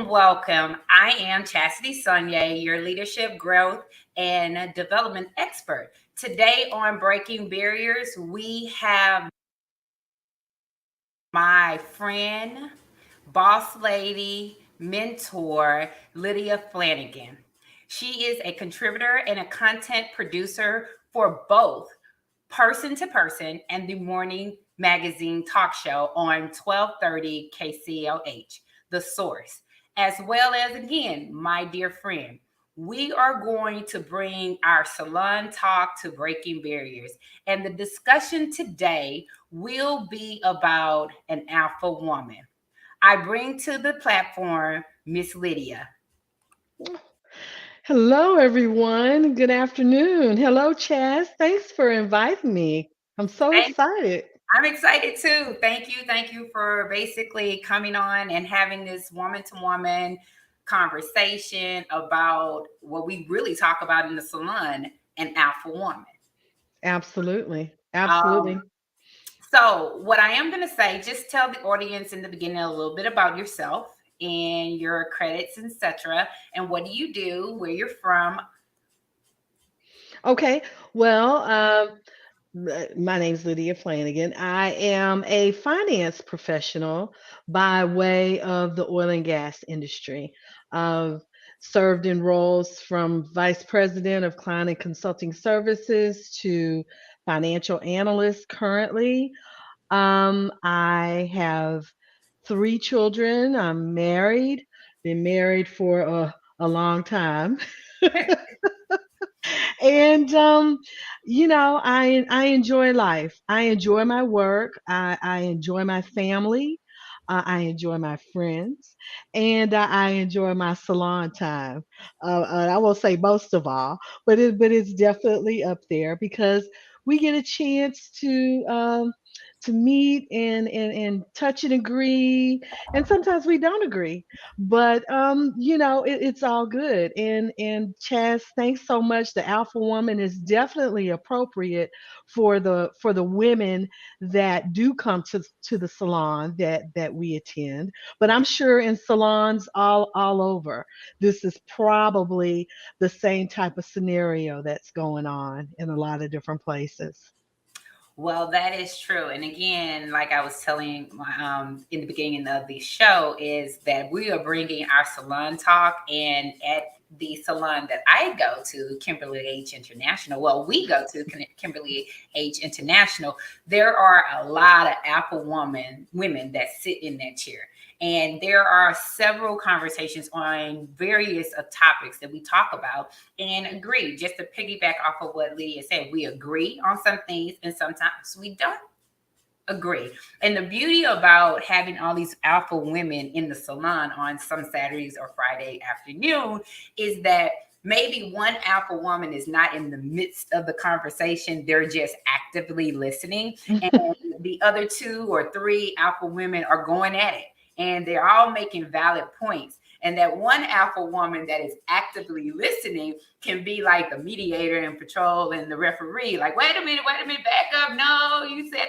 Welcome. I am Chastity Sonye, your leadership growth and development expert. Today on Breaking Barriers, we have my friend, boss lady, mentor, Lydia Flanagan. She is a contributor and a content producer for both Person to Person and the Morning Magazine talk show on 1230 KCOH The Source, as well as, again, my dear friend. We are going to bring our salon talk to breaking barriers. And the discussion today will be about an alpha woman. I bring to the platform Miss Lydia. Hello, everyone. Good afternoon. Hello, Chaz. Thanks for inviting me. I'm so Thank excited. I'm excited too. Thank you. Thank you for basically coming on and having this woman to woman conversation about what we really talk about in the salon, an alpha woman. Absolutely. Um, Absolutely. so, what I am going to say, just tell the audience in the beginning a little bit about yourself and your credits, etc. And what do you do, where you're from. Okay. Well, my name's Lydia Flanagan. I am a finance professional by way of the oil and gas industry. I've served in roles from vice president of client and consulting services to financial analyst currently. I have three children. I'm married, been married for a long time. And I enjoy life. I enjoy my work. I enjoy my family. I enjoy my friends, and I enjoy my salon time. I won't say most of all, but it's definitely up there because we get a chance to meet and touch and agree, and sometimes we don't agree, but it's all good. And Chaz, thanks so much. The alpha woman is definitely appropriate for the women that do come to the salon that we attend, but I'm sure in salons all over, this is probably the same type of scenario that's going on in a lot of different places. Well, that is true. And again, like I was telling in the beginning of the show, is that we are bringing our salon talk. And at the salon that I go to, Kimberly H International, well, we go to Kimberly H International, there are a lot of Apple women that sit in that chair. And there are several conversations on various topics that we talk about and agree. Just to piggyback off of what Lydia said, we agree on some things and sometimes we don't agree. And the beauty about having all these alpha women in the salon on some Saturdays or Friday afternoon is that maybe one alpha woman is not in the midst of the conversation, they're just actively listening. And the other two or three alpha women are going at it and they're all making valid points. And that one alpha woman that is actively listening can be like the mediator and patrol and the referee. Like, wait a minute, back up. No, you said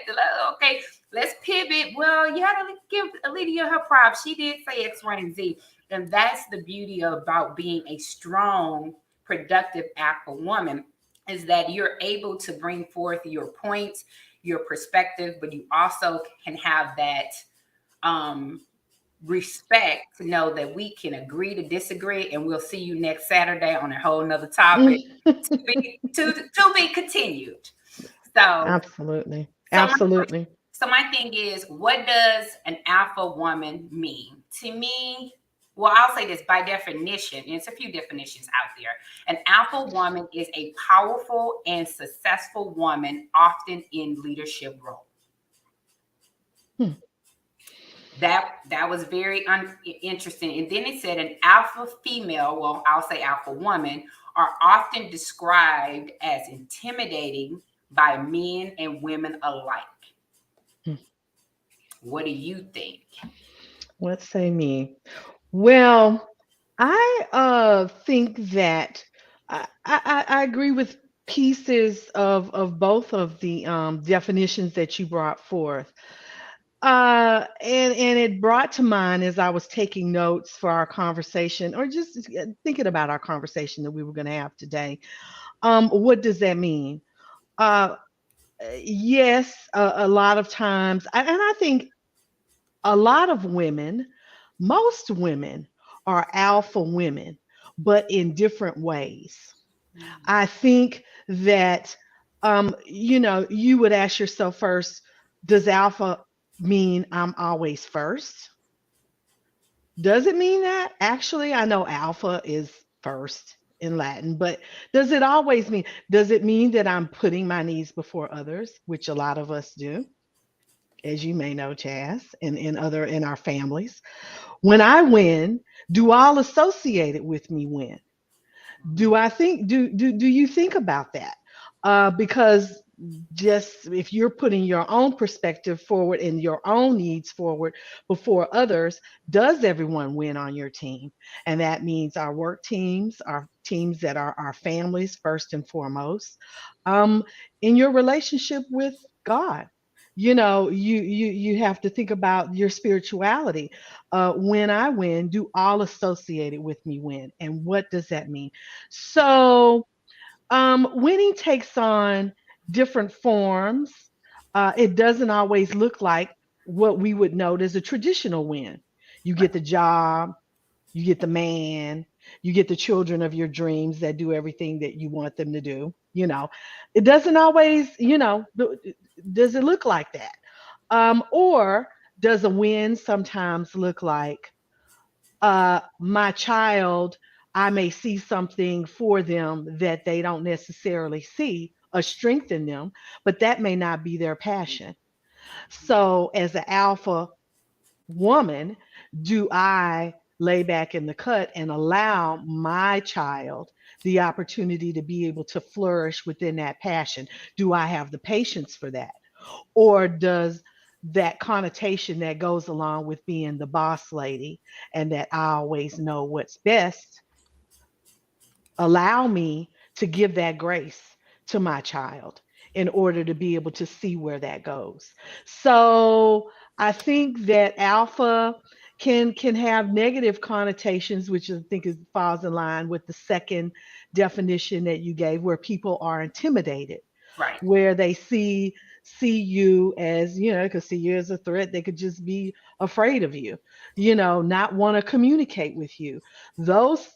okay, let's pivot. Well, you have to give Lydia her props. She did say X, Y, and Z. And that's the beauty about being a strong, productive alpha woman, is that you're able to bring forth your points, your perspective, but you also can have that respect to know that we can agree to disagree, and we'll see you next Saturday on a whole nother topic to be continued. So, Absolutely. so my Absolutely. so my thing is, what does an alpha woman mean to me? Well, I'll say this by definition, and it's a few definitions out there. An alpha woman is a powerful and successful woman, often in leadership role. Hmm. That was very interesting. And then it said an alpha female, well, I'll say alpha woman, are often described as intimidating by men and women alike. Hmm. What do you think? What say me? Well, I think that I agree with pieces of both of the definitions that you brought forth. And it brought to mind as I was taking notes for our conversation, or just thinking about our conversation that we were going to have today. What does that mean? Uh, yes, a lot of times, and I think a lot of women, most women are alpha women, but in different ways. I think that, you would ask yourself first, does alpha mean I'm always first? Does it mean that? Actually, I know alpha is first in Latin, but does it always mean, does it mean that I'm putting my needs before others, which a lot of us do, as you may know, Chaz, and in our families? When I win, do all associated with me win? Do I think do you think about that? Because just if you're putting your own perspective forward and your own needs forward before others, does everyone win on your team? And that means our work teams, our teams that are our families first and foremost. Um, in your relationship with God, you have to think about your spirituality. When I win, do all associated with me win? And what does that mean? So, winning takes on different forms. It doesn't always look like what we would note as a traditional win. You Right. get the job, you get the man, you get the children of your dreams that do everything that you want them to do. It doesn't always, does it look like that? Or does a win sometimes look like, my child, I may see something for them that they don't necessarily see, a strength in them, but that may not be their passion. So, as an alpha woman, do I lay back in the cut and allow my child the opportunity to be able to flourish within that passion? Do I have the patience for that? Or does that connotation that goes along with being the boss lady and that I always know what's best allow me to give that grace to my child in order to be able to see where that goes? So I think that alpha can have negative connotations, which I think falls in line with the second definition that you gave, where people are intimidated, Right. where they see you as, they could see you as a threat. They could just be afraid of you, not want to communicate with you. Those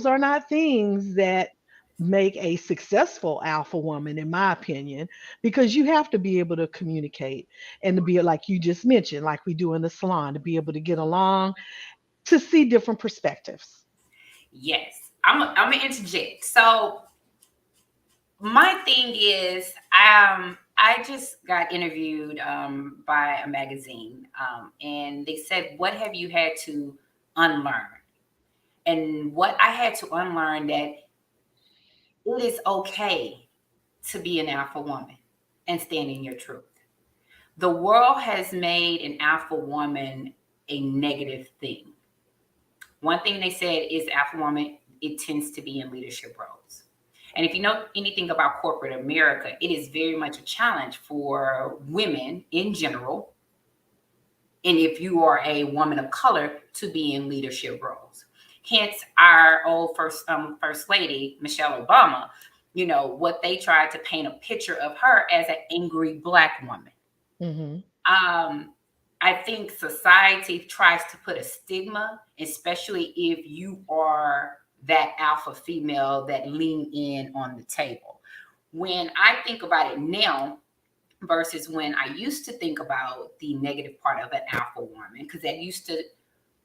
are not things that make a successful alpha woman, in my opinion, because you have to be able to communicate and to be, like you just mentioned, like we do in the salon, to be able to get along, to see different perspectives. Yes. I'm gonna interject. So my thing is, I just got interviewed by a magazine, and they said, "What have you had to unlearn?" And what I had to unlearn, that it is okay to be an alpha woman and stand in your truth. The world has made an alpha woman a negative thing. One thing they said is alpha woman, it tends to be in leadership roles. And if you know anything about corporate America, it is very much a challenge for women in general. And if you are a woman of color, to be in leadership roles. Hence, our old first lady, Michelle Obama, what they tried to paint a picture of her as an angry black woman. Hmm. um, I think society tries to put a stigma, especially if you are that alpha female that lean in on the table. When I think about it now versus when I used to think about the negative part of an alpha woman, because that used to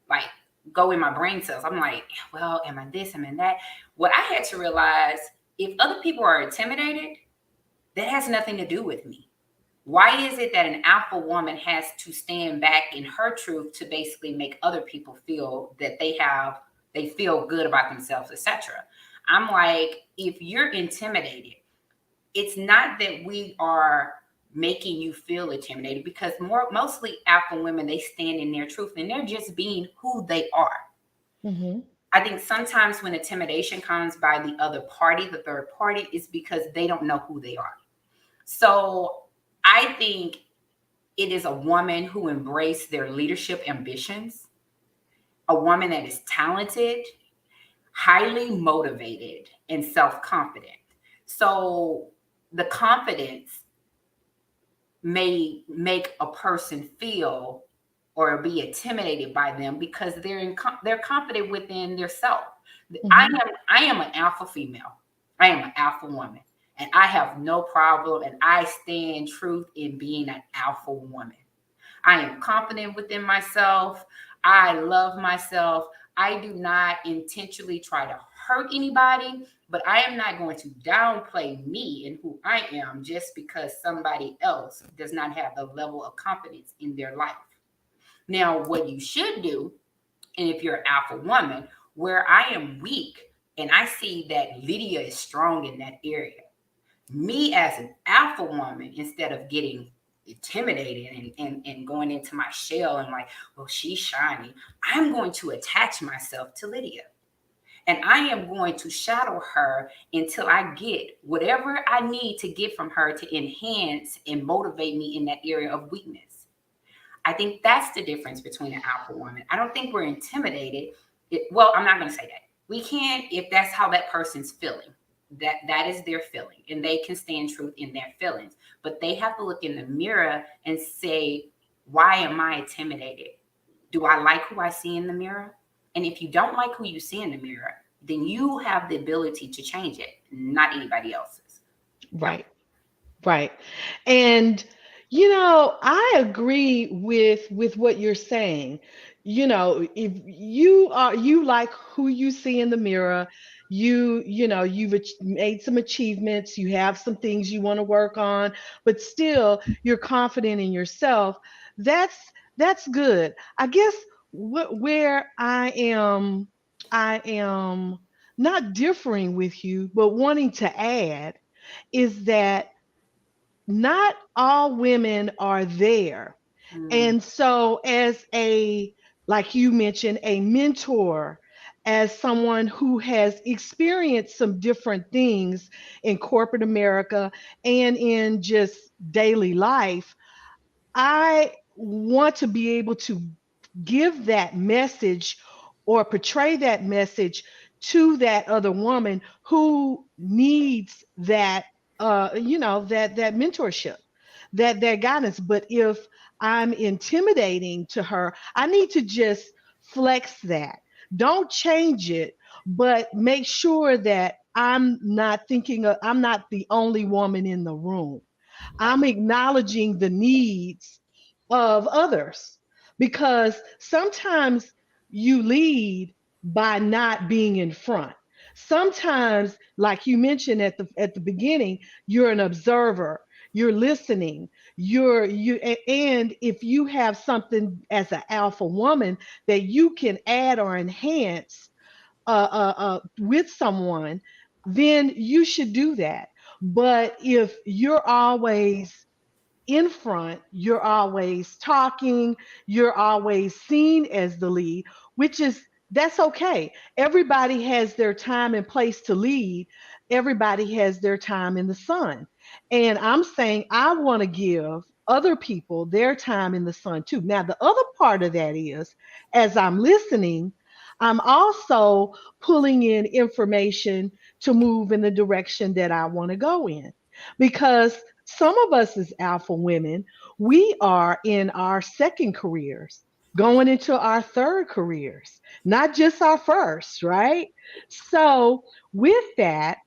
like go in my brain cells. I'm like, well, am I this? Am I that? What I had to realize, if other people are intimidated, that has nothing to do with me. Why is it that an alpha woman has to stand back in her truth to basically make other people feel that they feel good about themselves, etc.? I'm like, if you're intimidated, it's not that we are making you feel intimidated, because mostly alpha women, they stand in their truth and they're just being who they are. Mm-hmm. I think sometimes when intimidation comes by the other party, the third party, is because they don't know who they are. So I think it is a woman who embraced their leadership ambitions, a woman that is talented, highly motivated, and self confident. So the confidence may make a person feel or be intimidated by them because they're confident within their self. Mm-hmm. I am an alpha female. I am an alpha woman, and I have no problem, and I stand truth in being an alpha woman. I am confident within myself. I love myself. I do not intentionally try to hurt anybody, but I am not going to downplay me and who I am just because somebody else does not have the level of confidence in their life. Now, what you should do, and if you're an alpha woman, where I am weak and I see that Lydia is strong in that area, me as an alpha woman, instead of getting intimidated and going into my shell and like, well, she's shiny, I'm going to attach myself to Lydia. And I am going to shadow her until I get whatever I need to get from her to enhance and motivate me in that area of weakness. I think that's the difference between an alpha woman. I don't think we're intimidated. Well, I'm not going to say that. We can if that's how that person's feeling. That is their feeling, and they can stand truth in their feelings. But they have to look in the mirror and say, "Why am I intimidated? Do I like who I see in the mirror?" And if you don't like who you see in the mirror, then you have the ability to change it, not anybody else's. Yeah. Right. Right. And I agree with what you're saying. If you like who you see in the mirror, you've made some achievements, you have some things you want to work on, but still you're confident in yourself. That's that's good. I guess where I am not differing with you, but wanting to add is that not all women are there. Mm, And so, like you mentioned, a mentor, as someone who has experienced some different things in corporate America and in just daily life, I want to be able to give that message or portray that message to that other woman who needs that mentorship, that guidance. But if I'm intimidating to her, I need to just flex that. Don't change it, but make sure that I'm not the only woman in the room. right. I'm acknowledging the needs of others, because sometimes you lead by not being in front. Sometimes, like you mentioned at the beginning, you're an observer, you're listening, and if you have something as an alpha woman that you can add or enhance with someone, then you should do that. But if you're always in front, you're always talking, you're always seen as the lead, which is that's okay. Everybody has their time and place to lead. Everybody has their time in the sun. And I'm saying I want to give other people their time in the sun too. Now, the other part of that is, as I'm listening, I'm also pulling in information to move in the direction that I want to go in. Because some of us as alpha women, we are in our second careers, going into our third careers, not just our first, right? So, with that,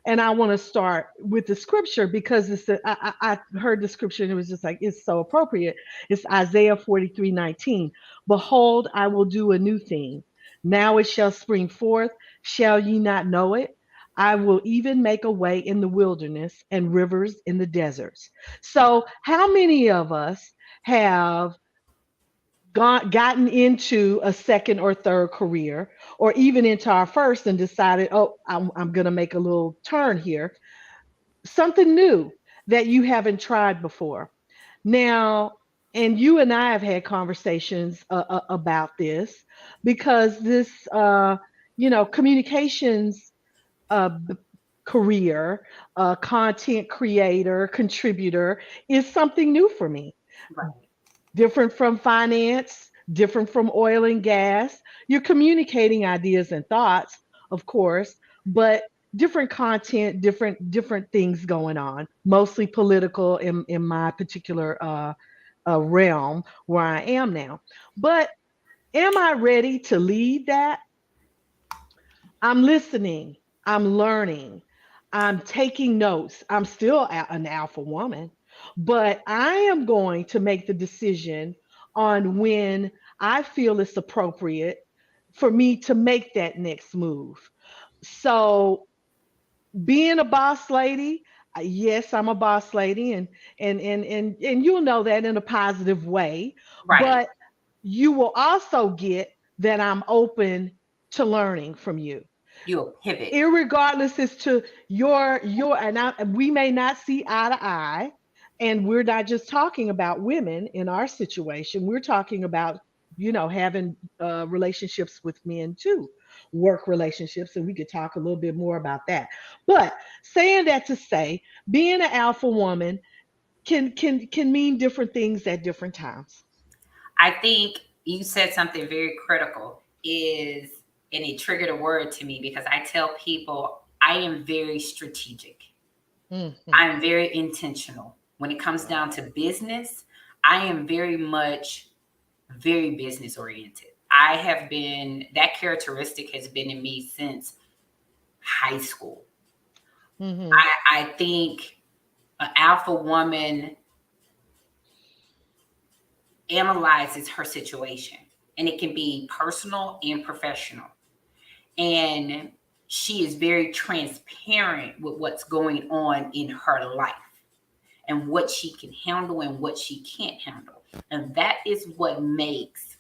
and I want to start with the scripture because I heard the scripture and it was just like, it's so appropriate. It's Isaiah 43:19. Behold, I will do a new thing. Now it shall spring forth. Shall ye not know it? I will even make a way in the wilderness and rivers in the deserts. So, how many of us have gotten into a second or third career, or even into our first and decided, oh, I'm going to make a little turn here, something new that you haven't tried before? Now, and you and I have had conversations about this because this, communications uh, b- career, content creator, contributor is something new for me. Right. Different from finance, different from oil and gas. You're communicating ideas and thoughts, of course, but different content, different things going on. Mostly political in my particular realm where I am now. But am I ready to lead that? I'm listening. I'm learning. I'm taking notes. I'm still an alpha woman, but I am going to make the decision on when I feel it's appropriate for me to make that next move. So, being a boss lady, yes, I'm a boss lady, and you'll know that in a positive way, Right. but you will also get that I'm open to learning from you, You'll pivot. irregardless as to your and we may not see eye to eye, and we're not just talking about women in our situation. We're talking about having relationships with men too, work relationships, and we could talk a little bit more about that. But saying that to say, being an alpha woman can mean different things at different times. I think you said something very critical is, and it triggered a word to me because I tell people I am very strategic. Hmm. I'm very intentional. When it comes down to business, I am very much very business oriented. I have been, that characteristic has been in me since high school. Hmm. I think an alpha woman analyzes her situation, and it can be personal and professional. And she is very transparent with what's going on in her life and what she can handle and what she can't handle. And that is what makes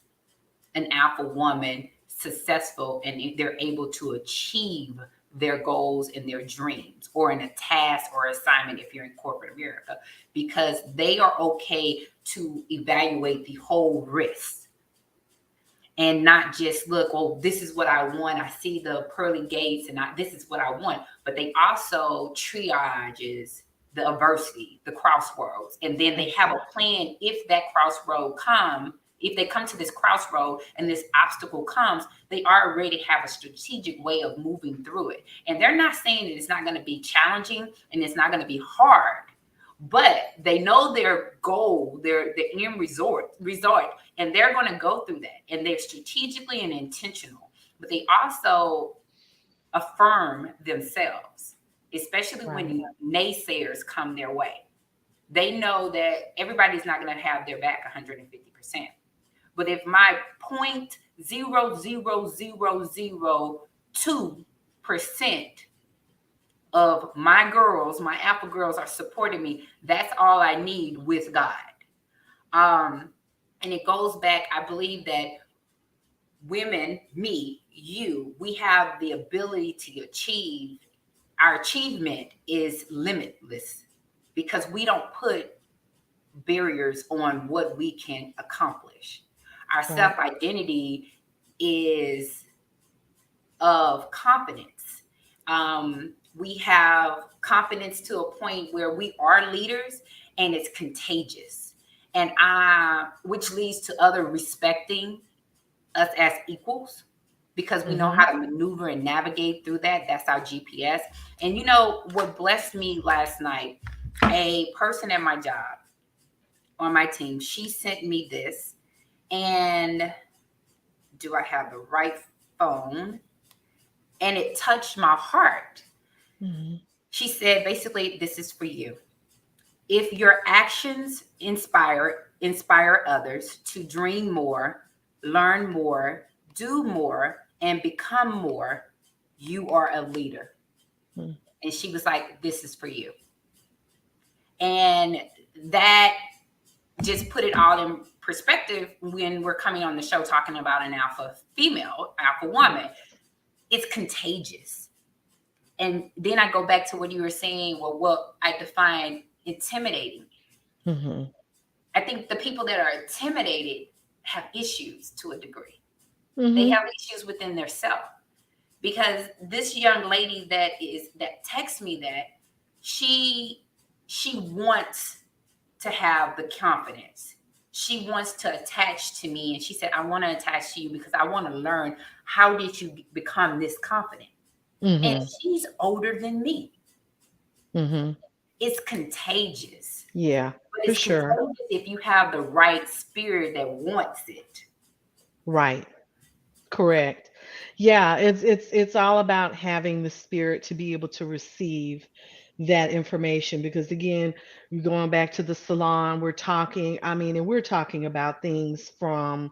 an alpha woman successful, and they're able to achieve their goals and their dreams, or in a task or assignment if you're in corporate America, because they are okay to evaluate the whole risk and not just look, oh, this is what I want. I see the pearly gates and this is what I want. But they also triages the adversity, the crossroads. And then they have a Exactly. plan if that crossroad if they come to this crossroad and this obstacle comes, they already have a strategic way of moving through it. And they're not saying that it's not going to be challenging and it's not going to be hard, but they know their goal, their the end resort, and they're going to go through that, and they're strategically and intentional. But they also affirm themselves, especially Right. when naysayers come their way. They know that everybody's not going to have their back 150%. But if my 0.00002% of my girls, my Apple girls, are supporting me, that's all I need with God. Um, and it goes back, I believe that women, me, you, we have the ability to achieve. Our achievement is limitless because we don't put barriers on what we can accomplish. Our Right. self identity is of confidence. We have confidence to a point where we are leaders, and it's contagious. And which leads to other respecting us as equals because we know Hmm. how to maneuver and navigate through that. That's our GPS. And you know what blessed me last night? A person at my job on my team, she sent me this. And do I have the right phone? And it touched my heart. Hmm. She said, basically, this is for you. If your actions inspire others to dream more, learn more, do more, and become more, you are a leader. Mm. And she was like, this is for you. And that just put it all in perspective when we're coming on the show talking about an alpha female, alpha woman. Yes. It's contagious. And then I go back to what you were saying, well, what I define intimidating. Hmm. I think the people that are intimidated have issues to a degree. They Hmm. have issues within their self. Because this young lady that texts me that, she she wants to have the confidence. She wants to attach to me, and she said, I want to attach to you because I want to learn, how did you become this confident? And Hmm. she's older than me. Hmm. It's contagious. Yeah, But for it's sure. contagious if you have the right spirit that wants it. Right. Correct. Yeah, it's all about having the spirit to be able to receive that information, because again, you're going back to the salon, we're talking, I mean, and we're talking about things from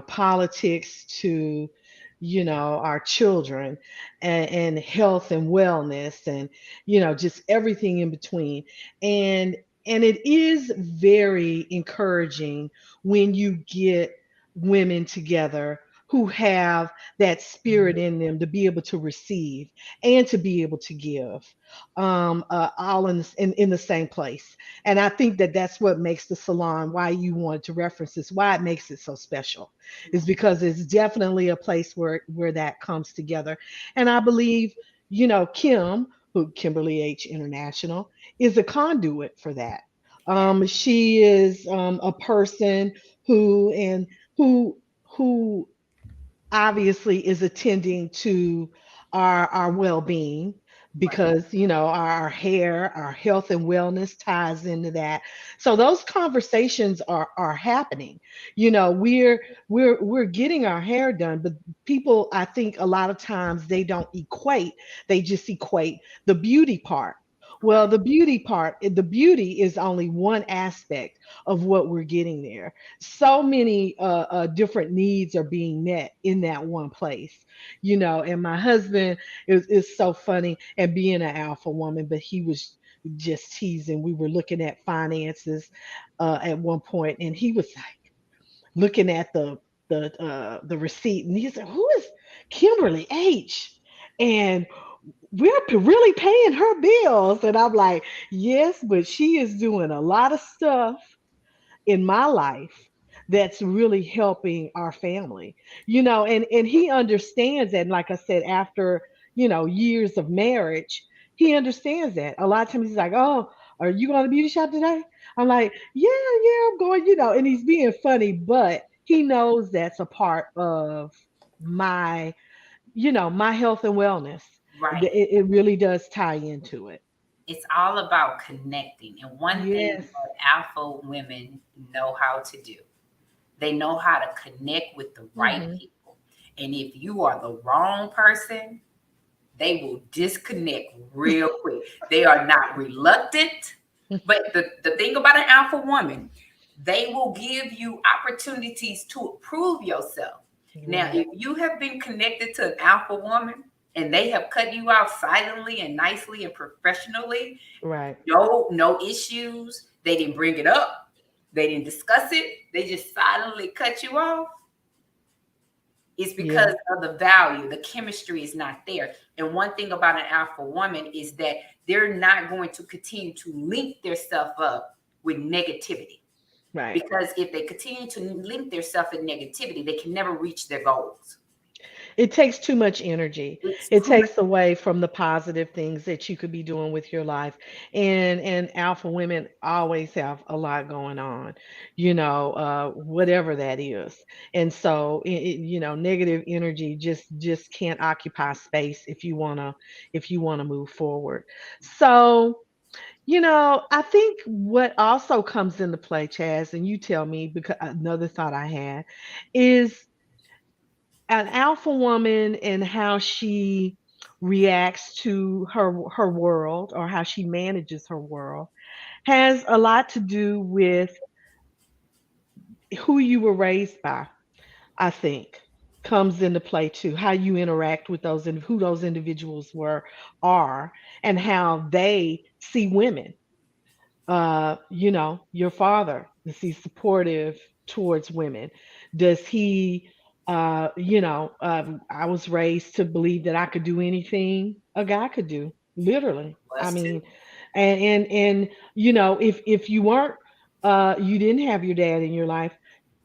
politics to, our children, and health and wellness, and, just everything in between. And it is very encouraging when you get women together who have that spirit in them to be able to receive and to be able to give, all in the same place. And I think that that's what makes the salon, why you wanted to reference this, why it makes it so special, is because it's definitely a place where that comes together. And I believe, Kimberly H International is a conduit for that. Yeah, She is, a person who and who who obviously is attending to our well-being, right, because our hair, our health and wellness ties into that. So those conversations are happening. We're getting our hair done, but people, I think a lot of times they don't equate, they just equate the beauty part. Well, right, the beauty is only one aspect of what we're getting there. So many different needs are being met in that one place. And my husband is so funny, and being an alpha woman, but he was just teasing. We were looking at finances at one point, and he was like looking at the receipt, and he said, "Who is Kimberly H?" And we're really paying her bills. And I'm like, yes, but she is doing a lot of stuff in my life that's really helping our family. And he understands that. And like I said, after years of marriage, he understands that. A lot of times he's like, "Oh, are you going to the beauty shop today?" I'm like, "Yeah, yeah, I'm going," and he's being funny, but he knows that's a part of my my health and wellness. right. It really does tie into it. It's all about connecting. And one thing Yes. that alpha women know how to do, they know how to connect with the right Hmm. people. And if you are the wrong person, they will disconnect real quick. They are not reluctant. But the thing about an alpha woman, they will give you opportunities to prove yourself. Now, Right. if you have been connected to an alpha woman and they have cut you off silently and nicely and professionally, Right. no issues, they didn't bring it up, they didn't discuss it, they just silently cut you off, it's Yeah. because of the value. The chemistry is not there. And one thing about an alpha woman is that they're not going to continue to link their stuff up with negativity. Right. Because if they continue to link their stuff in negativity, they can never reach their goals. It takes too much energy. It's It too much. takes away from the positive things that you could be doing with your life. And alpha women always have a lot going on, whatever that is. And so negative energy just can't occupy space if you wanna move forward. So, I think what also comes into play, Chaz, and you tell me, because another thought I had is an alpha woman and how she reacts to her world, or how she manages her world, has a lot to do with who you were raised by, I think. comes into play too. How you interact with those and who those individuals are, and how they see women. Your father, is he supportive towards women? Does he, I was raised to believe that I could do anything a guy could do, literally. I Was too. mean, and if you weren't, you didn't have your dad in your life,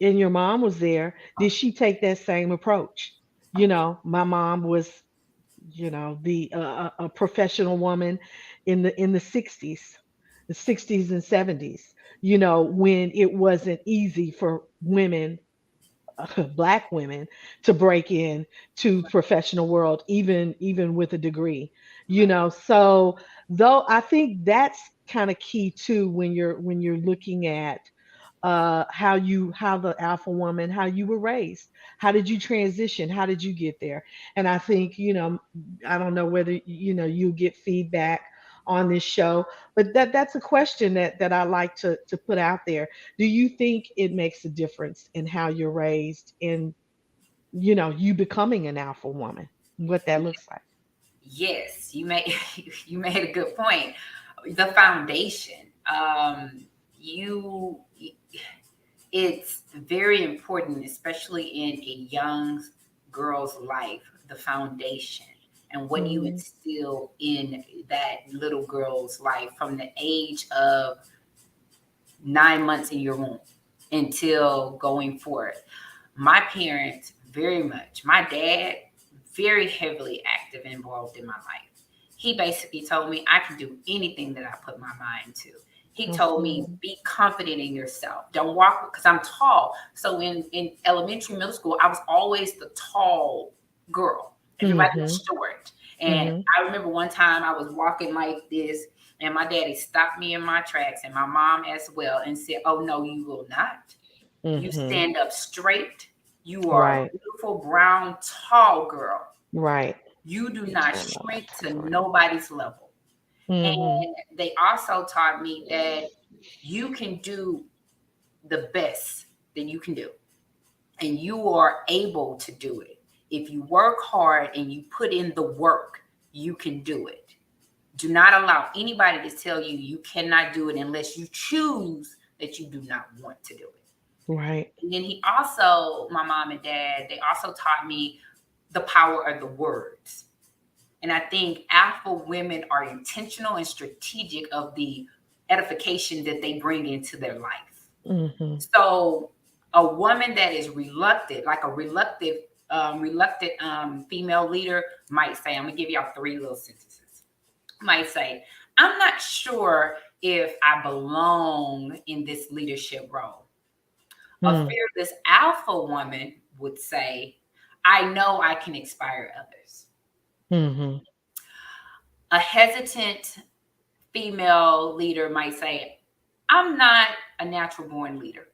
and your mom was there, did she take that same approach? My mom was, the a professional woman in the 60s, the 60s and 70s, when it wasn't easy for women, black women, to break in to professional world, even with a degree. So though I think that's kind of key too, when you're looking at how the alpha woman, how you were raised, how did you transition, how did you get there? And I think, I don't know whether you get feedback on this show, but that's a question that I like to put out there. Do you think it makes a difference in how you're raised, in you becoming an alpha woman, what that looks like? Yes, you made you made a good point. The foundation. You it's very important, especially in a young girl's life, the foundation and what you Mm-hmm. instill in that little girl's life from the age of 9 months in your womb until going forth. My parents, very much, my dad, very heavily active and involved in my life. He basically told me I can do anything that I put my mind to. He told me, Absolutely. be confident in yourself. Don't walk, because I'm tall. So in elementary, middle school, I was always the tall girl. Everybody Mm-hmm. was short. And Mm-hmm. I remember one time I was walking like this, and my daddy stopped me in my tracks, and my mom as well, and said, "Oh, no, you will not. You Mm-hmm. stand up straight. You are a Right. beautiful, brown, tall girl. Right. You do You not turn my shrink life to around. nobody's level." Mm-hmm. And they also taught me that you can do the best that you can do, and you are able to do it. If you work hard and you put in the work, you can do it. Do not allow anybody to tell you you cannot do it unless you choose that you do not want to do it. Right. And then he also, my mom and dad, they also taught me the power of the words. And I think alpha women are intentional and strategic of the edification that they bring into their life. Mm-hmm. So a woman that is reluctant, like a reluctant female leader might say, I'm gonna give y'all three little sentences. Might say, I'm not sure if I belong in this leadership role. A Mm. fearless alpha woman would say, I know I can inspire others. Mhm. A hesitant female leader might say, I'm not a natural born leader.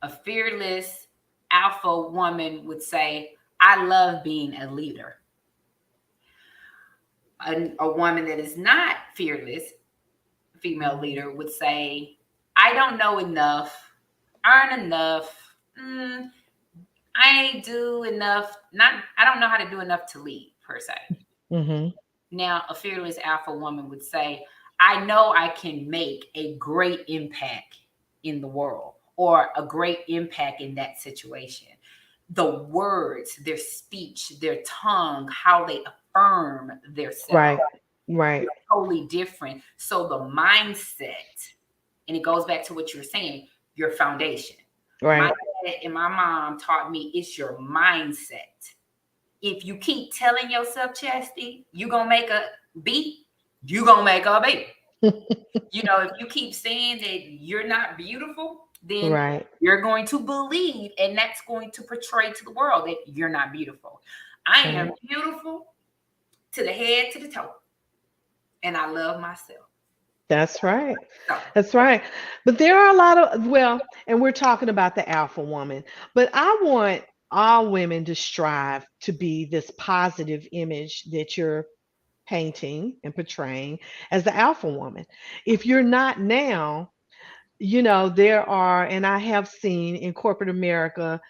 A fearless alpha woman would say, I love being a leader. A woman that is not fearless, female leader, would say, I don't know enough, aren't enough. I ain't do enough. Not, I don't know how to do enough to lead per se. Mhm. Now, a fearless alpha woman would say, I know I can make a great impact in the world or a great impact in that situation. The words, their speech, their tongue, how they affirm themselves, Right. Right. totally different. So the mindset, and it goes back to what you were saying, your foundation. My Right. dad and my mom taught me it's your mindset. If you keep telling yourself, Chastity, you gonna make a B, you gonna make a B. If you keep saying that you're not beautiful, then Right. you're going to believe, and that's going to portray to the world that you're not beautiful. I am Right. beautiful to the head to the toe, and I love myself. That's right. So, That's right. But there are a lot of, well, and we're talking about the alpha woman, but I want all women to strive to be this positive image that you're painting and portraying as the alpha woman. If you're not now, there are, and I have seen in corporate America,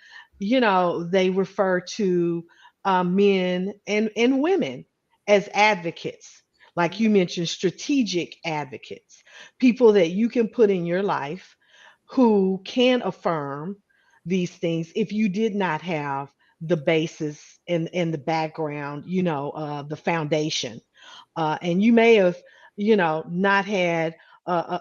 they refer to men and women as advocates. Like you mentioned, strategic advocates, people that you can put in your life who can affirm these things if you did not have the basis and the background, the foundation. And you may have, not had,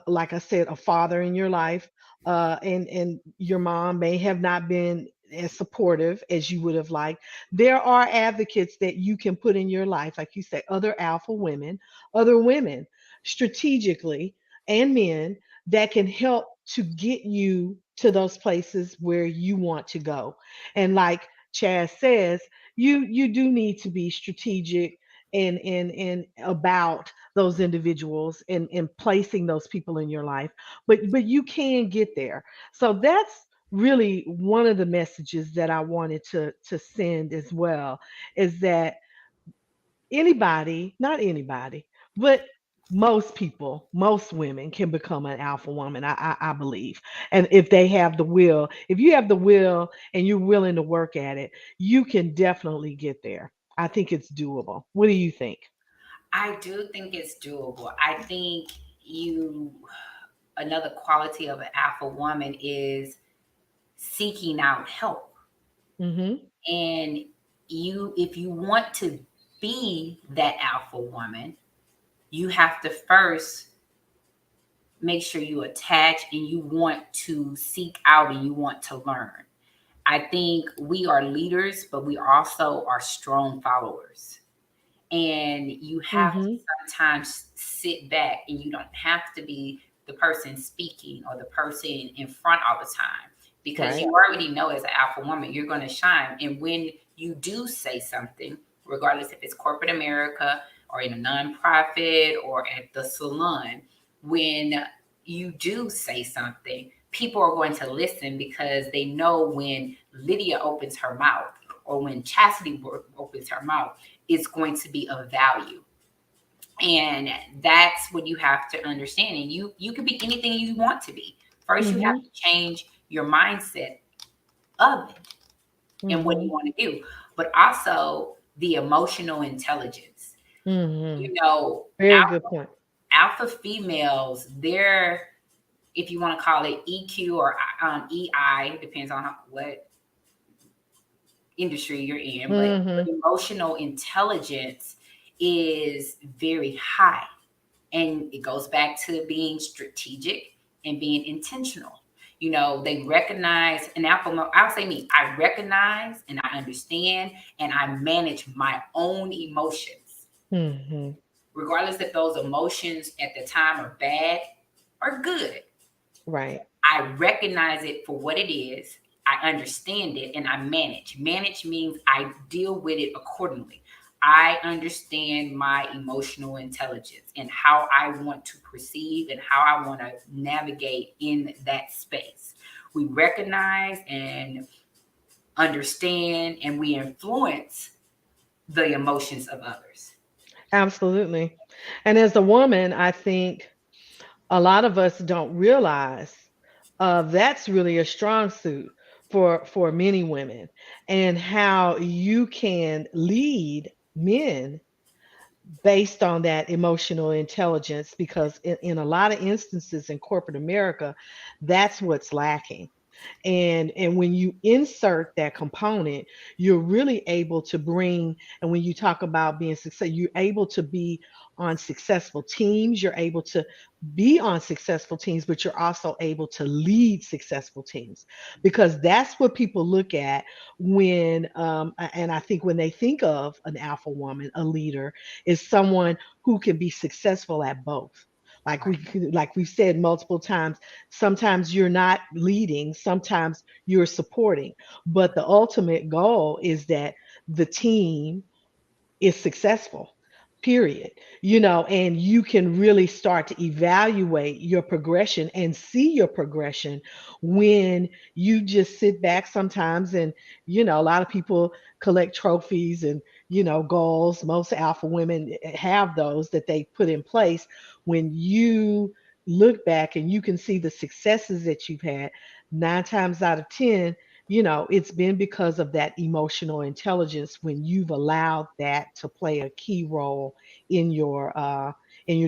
like I said, a father in your life, and your mom may have not been as supportive as you would have liked. There are advocates that you can put in your life, like you say, other alpha women, other women, strategically, and men that can help to get you to those places where you want to go. And like Chaz says, you do need to be strategic and about those individuals and placing those people in your life, but you can get there. So that's really one of the messages that I wanted to send as well, is that anybody, not anybody, but most people, most women can become an alpha woman, I believe. And if they have the will, if you have the will and you're willing to work at it, you can definitely get there. I think it's doable. What do you think? I do think it's doable. I think you, another quality of an alpha woman is seeking out help. Mm-hmm. And if you want to be that alpha woman, you have to first make sure you attach and you want to seek out and you want to learn. I think we are leaders, but we also are strong followers. And you have to Mm-hmm. sometimes sit back, and you don't have to be the person speaking or the person in front all the time, because Right. you already know as an alpha woman you're going to shine. And when you do say something, regardless if it's corporate America or in a nonprofit or at the salon, when you do say something, people are going to listen because they know when Lydia opens her mouth or when Chastity opens her mouth, it's going to be of value. And that's what you have to understand. And you can be anything you want to be. First, you have Mm-hmm. to change your mindset of it and what you Mm-hmm. want to do, but also the emotional intelligence. Mm-hmm. You know, Very good point. alpha females, they're, if you want to call it EQ or EI, depends on what industry you're in, but Mm-hmm. emotional intelligence is very high. And it goes back to being strategic and being intentional. They recognize, and I'll say me, I recognize and I understand and I manage my own emotions, Mm-hmm. regardless if those emotions at the time are bad or good. Right. I recognize it for what it is. I understand it and I manage. Manage means I deal with it accordingly. I understand my emotional intelligence and how I want to perceive and how I want to navigate in that space. We recognize and understand and we influence the emotions of others. Absolutely. And as a woman, I think a lot of us don't realize that's really a strong suit for many women, and how you can lead men based on that emotional intelligence, because in a lot of instances in corporate America, that's what's lacking. And when you insert that component, you're really able to bring, and when you talk about being successful, you're able to be on successful teams, you're able to be on successful teams, but you're also able to lead successful teams, because that's what people look at when and I think when they think of an alpha woman, a leader is someone who can be successful at both. Like we've said multiple times, sometimes you're not leading, sometimes you're supporting, but the ultimate goal is that the team is successful, period. And you can really start to evaluate your progression and see your progression when you just sit back sometimes. And a lot of people collect trophies and goals. Most alpha women have those that they put in place. When you look back and you can see the successes that you've had, 9 times out of 10, it's been because of that emotional intelligence when you've allowed that to play a key role in your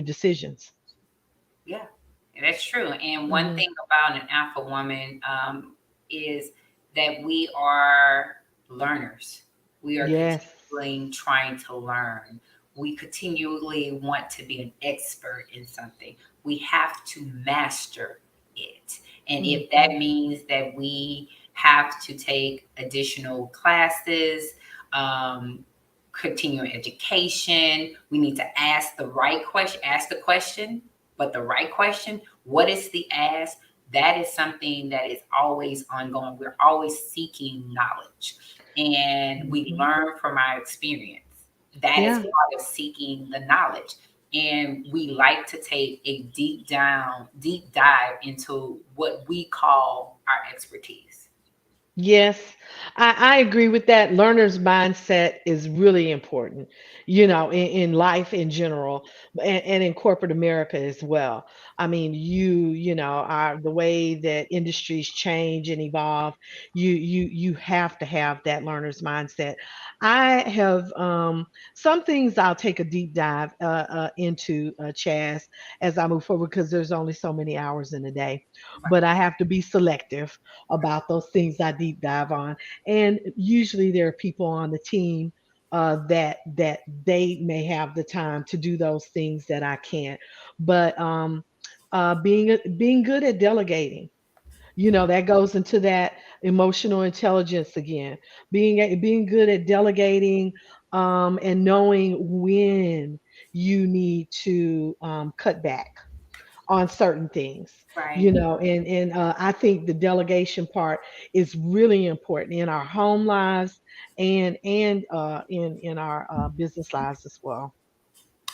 decisions. Yeah, that's true. And one Hmm. thing about an alpha woman is that we are learners. We are Yes. continually trying to learn. We continually want to be an expert in something. We have to master it. And if that Hmm. means that we have to take additional classes, um, continuing education, we need to ask the right question, ask the question, but the right question, what is the ask? That is something that is always ongoing. We're always seeking knowledge and we Hmm. learn from our experience. That is Yeah. part of seeking the knowledge. And we like to take a deep dive into what we call our expertise. Yes, I agree with that. Learner's mindset is really important, in life in general and in corporate America as well. I mean, are the way that industries change and evolve, you have to have that learner's mindset. I have some things I'll take a deep dive into, Chaz, as I move forward because there's only so many hours in a day, but I have to be selective about those things I deep dive on. And usually there are people on the team that they may have the time to do those things that I can't. But being good at delegating, that goes into that emotional intelligence again. Being good at delegating, and knowing when you need to cut back on certain things, Right. and I think the delegation part is really important in our home lives and in our business lives as well.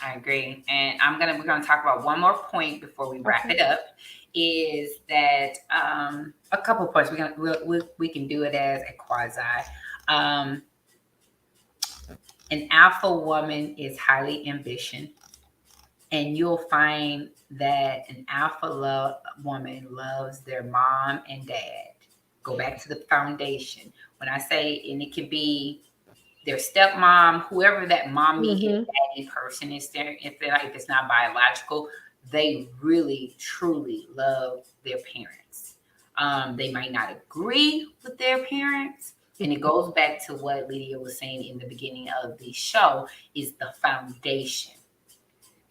I agree. And we're gonna talk about one more point before we wrap Okay. it up. Is that a couple of points? We can do it as a quasi. Um, an alpha woman is highly ambitious, and you'll find that an woman loves their mom and dad. Go back to the foundation. When I say, and it can be their stepmom, whoever that mommy and Hmm. daddy person is there, if it's not biological, they really truly love their parents. They might not agree with their parents. And it goes back to what Lydia was saying in the beginning of the show is the foundation.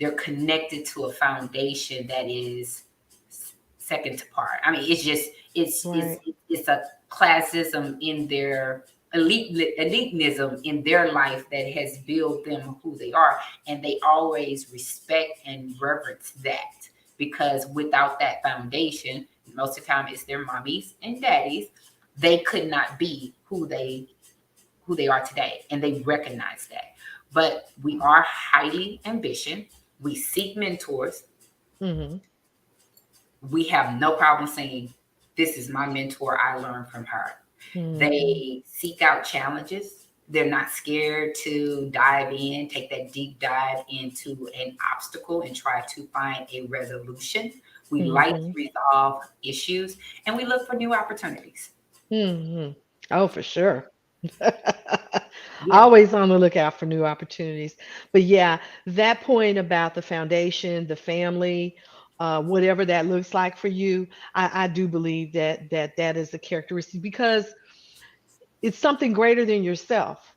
They're connected to a foundation that is second to part. I mean, it's just Right. it's a classism in their eliteism in their life that has built them who they are, and they always respect and reverence that because without that foundation, most of the time it's their mommies and daddies. They could not be who they are today, and they recognize that. But we are highly ambitious. We seek mentors. Hmm. We have no problem saying, "This is my mentor. I learned from her." Hmm. They seek out challenges. They're not scared to dive in, take that deep dive into an obstacle and try to find a resolution. We like to Hmm. resolve issues and we look for new opportunities. Hmm. Oh, for sure. Yeah. Always on the lookout for new opportunities. But yeah, that point about the foundation, the family, whatever that looks like for you, I do believe that is a characteristic because it's something greater than yourself.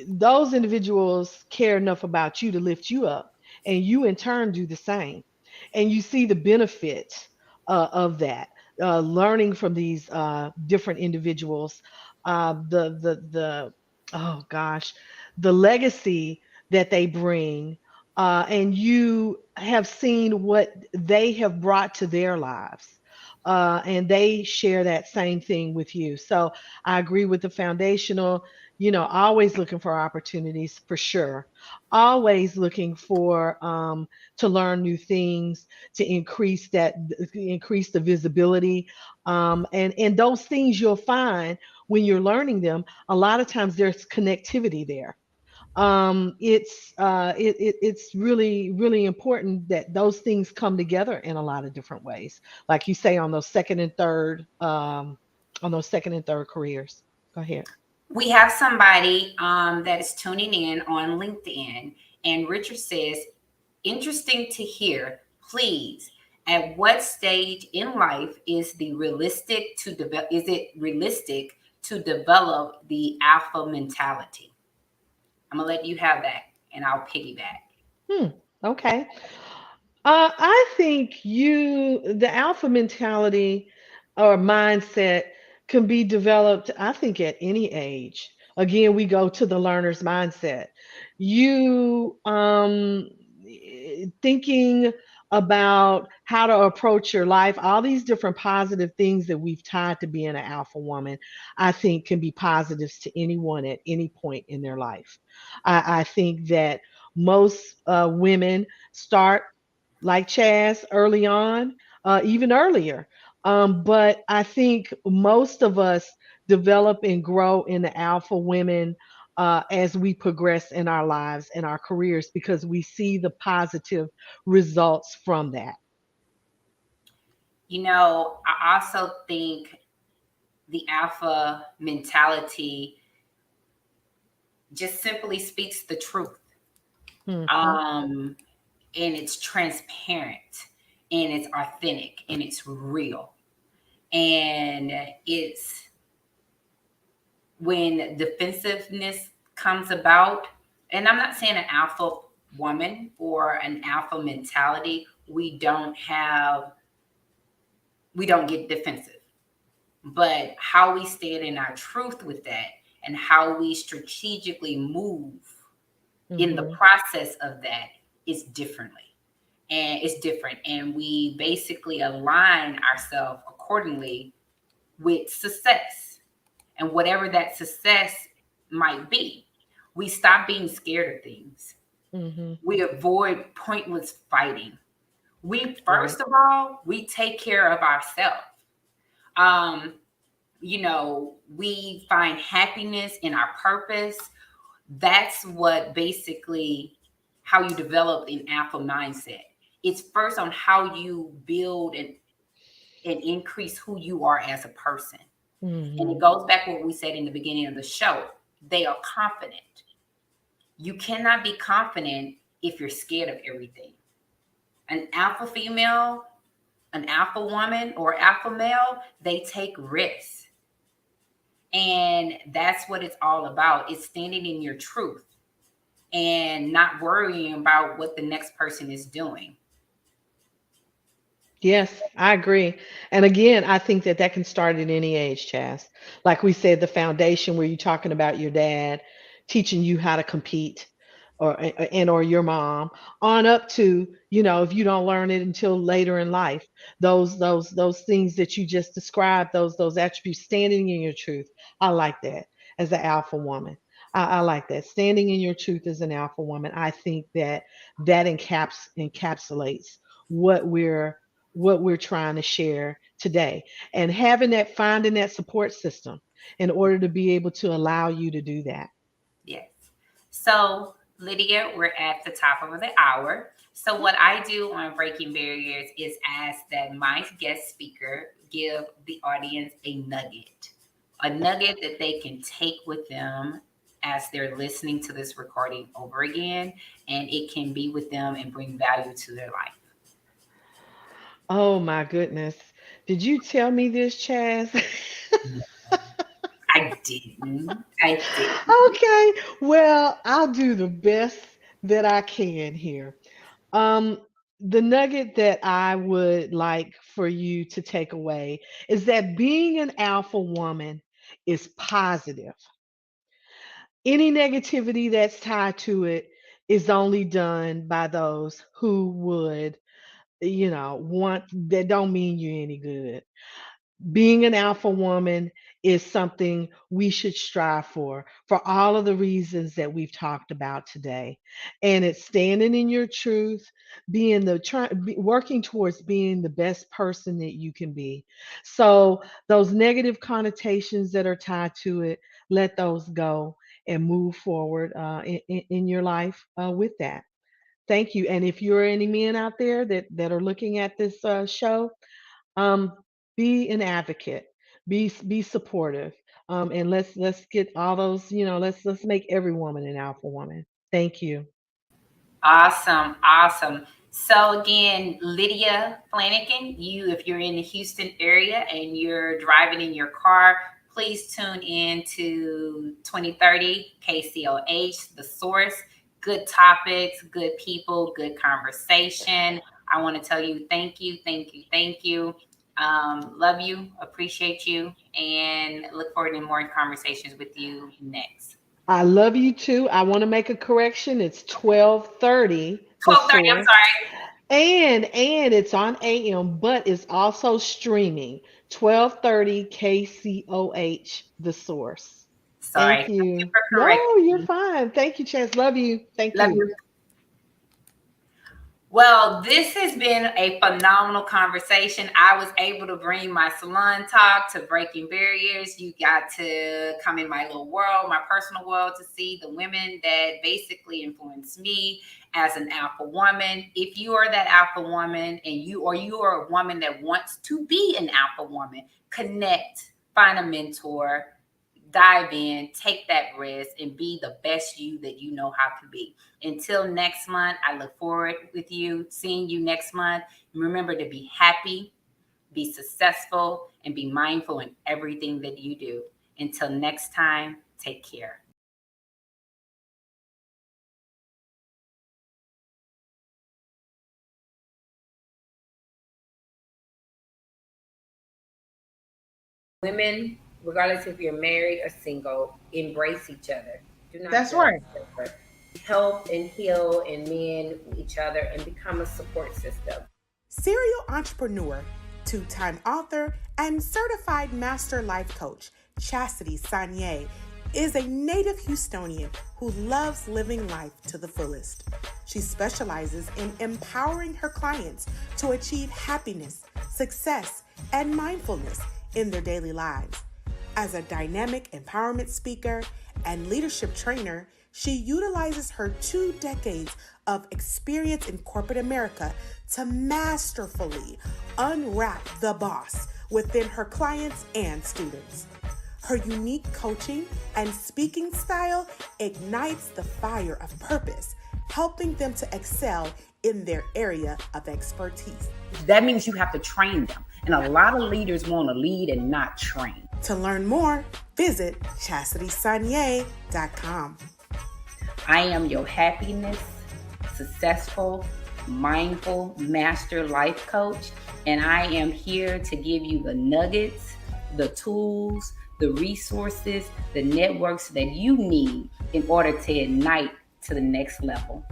Those individuals care enough about you to lift you up, and you in turn do the same. And you see the benefit of that, learning from these different individuals, the oh gosh, the legacy that they bring, and you have seen what they have brought to their lives. And they share that same thing with you. So I agree with the foundational, always looking for opportunities for sure. Always looking for to learn new things, to increase the visibility. And those things you'll find when you're learning them, a lot of times there's connectivity there. It's really important that those things come together in a lot of different ways, like you say, on those second and third on those second and third careers. Go ahead. We have somebody that is tuning in on LinkedIn, and Richard says, interesting to hear. Please, at what stage in life is it realistic to develop the alpha mentality? I'm gonna let you have that, and I'll piggyback. Hmm. Okay. I think the alpha mentality or mindset can be developed, I think, at any age. Again, we go to the learner's mindset. You thinking about how to approach your life, all these different positive things that we've tied to being an alpha woman, I think can be positives to anyone at any point in their life. I think that most women start like Chaz early on, even earlier. But I think most of us develop and grow in the alpha women as we progress in our lives and our careers because we see the positive results from that. I also think the alpha mentality just simply speaks the truth. Hmm. Um, and it's transparent and it's authentic and it's real. And it's when defensiveness comes about, and I'm not saying an alpha woman or an alpha mentality, we don't get defensive. But how we stand in our truth with that and how we strategically move in the Hmm. process of that is differently. And it's different. And we basically align ourselves accordingly with success and whatever that success might be. We stop being scared of things. Hmm. We avoid pointless fighting. We, Right. first of all, we take care of ourselves. Um, we find happiness in our purpose. That's what basically how you develop an alpha mindset. It's first on how you build and increase who you are as a person. And it Hmm. goes back to what we said in the beginning of the show. They are confident. You cannot be confident if you're scared of everything. An alpha female, an alpha woman, or alpha male, they take risks. And that's what it's all about. It's standing in your truth and not worrying about what the next person is doing. Yes, I agree. And again, I think that that can start at any age, Chas. Like we said, the foundation where you're talking about your dad teaching you how to compete or your mom on up to, if you don't learn it until later in life, those things that you just described, those attributes, standing in your truth. I like that as an alpha woman. I like that. Standing in your truth as an alpha woman. I think that that encapsulates what we're trying to share today, and finding that support system in order to be able to allow you to do that. Yes. So, Lydia, we're at the top of the hour. So, what I do on Breaking Barriers is ask that my guest speaker give the audience a nugget that they can take with them as they're listening to this recording over again, and it can be with them and bring value to their life. Oh my goodness, did you tell me this, Chaz? No, I didn't. I didn't. Okay, well, I'll do the best that I can here. um the nugget that I would like for you to take away is that being an alpha woman is positive. Any negativity that's tied to it is only done by those who would, want, that don't mean you any good. Being an alpha woman is something we should strive for all of the reasons that we've talked about today. And it's standing in your truth, working towards being the best person that you can be. So those negative connotations that are tied to it, let those go and move forward in your life with that. Thank you. And if you're any men out there that are looking at this show, um, be an advocate. Be supportive. And let's get all those, let's make every woman an alpha woman. Thank you. Awesome, awesome. So again, Lydia Flanagan, if you're in the Houston area and you're driving in your car, please tune in to 2030 KCOH The Source. Good topics, good people, good conversation. I want to tell you thank you, thank you, thank you. Love you, appreciate you, and look forward to more conversations with you next. I love you too. I want to make a correction. It's 12:30, the 12:30, I'm source. sorry. And it's on AM, but it's also streaming. 12:30 KCOH, the source. Sorry. Thank Thank you you. for No, correcting you're me. fine. Thank you, Chance. Love you. Thank Love you. you. Well, this has been a phenomenal conversation. I was able to bring my salon talk to breaking barriers. You got to come in my little world, my personal world, to see the women that basically influenced me as an alpha woman. If you are that alpha woman and you are a woman that wants to be an alpha woman, connect, find a mentor, dive in, take that risk, and be the best you that you know how to be. Until next month, I look forward with you, seeing you next month. Remember to be happy, be successful, and be mindful in everything that you do. Until next time, take care. Women, regardless if you're married or single, embrace each other. Do not That's judge right. each other. Help and heal and mend each other and become a support system. Serial entrepreneur, two-time author, and certified master life coach, Chastity Sanye is a native Houstonian who loves living life to the fullest. She specializes in empowering her clients to achieve happiness, success, and mindfulness in their daily lives. As a dynamic empowerment speaker and leadership trainer, she utilizes her 2 decades of experience in corporate America to masterfully unwrap the boss within her clients and students. Her unique coaching and speaking style ignites the fire of purpose, helping them to excel in their area of expertise. That means you have to train them. And a lot of leaders want to lead and not train. To learn more, visit chastitysanye.com. I am your happiness, successful, mindful master life coach, and I am here to give you the nuggets, the tools, the resources, the networks that you need in order to ignite to the next level.